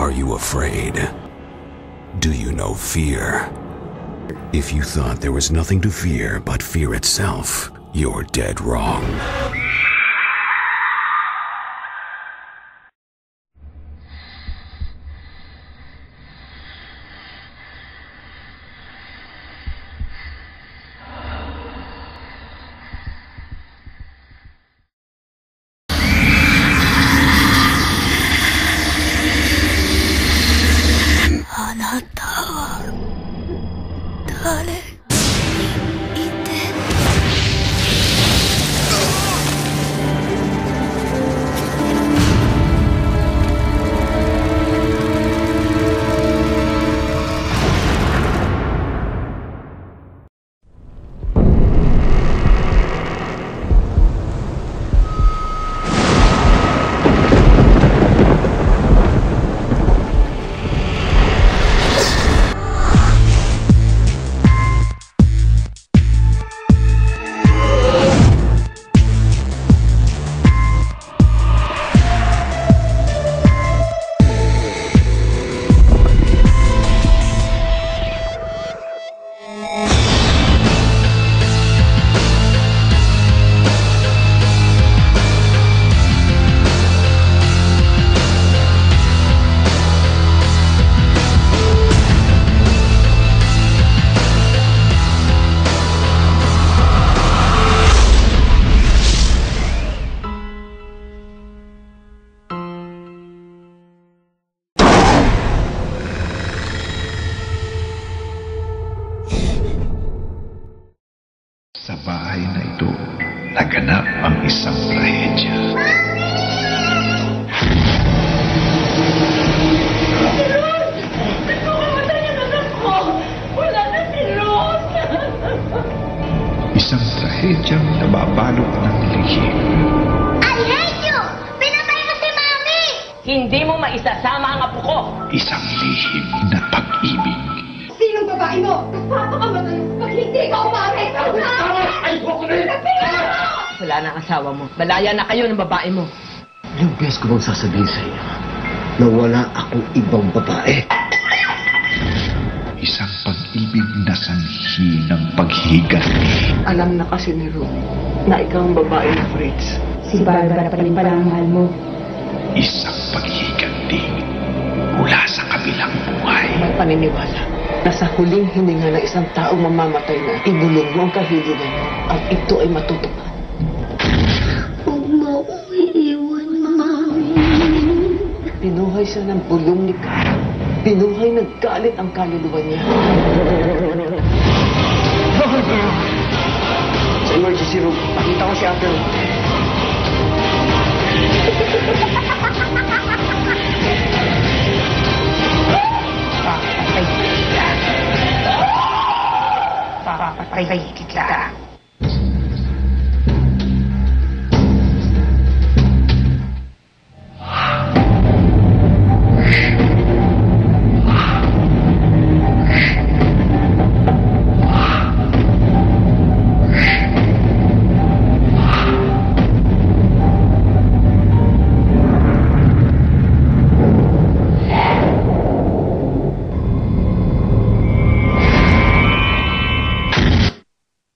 Are you afraid? Do you know fear? If you thought there was nothing to fear but fear itself, you're dead wrong. Sa bahay na ito, naganap ang isang trahedya. Isang trahedyang nababalot ng lihim. I hate you! Pinatay ko si Mami! Hindi mo maisasama ang apo ko! Isang lihim na pag-ibig. Sinong babae mo? Paano ka man pag hindi ka umamay? Ayoko na yun! Wala na ang asawa mo. Malaya na kayo ng babae mo. Ilang beses ko bang sasabihin sa iyo na wala akong ibang babae? Isang pag-ibig na sanhi ng paghihiganti. Alam na kasi ni Ru na ikaw ang babae ni Fritz. Si Barbara pa rin pala ang mahal mo. Isang paghihiganti mula sa kabilang buhay. May paniniwala na sa huling hininga ng isang taong mamamatay na, ibulong mo ang kahilingan mo at ito ay matutupad. Huwag mo akong iiwan, Mami. Pinuhay siya ng bulong ni Carl. Pinuhay ng galit ang kaluluwa niya. Sa emergency room, pakita ko si Ate Ru. Papatay.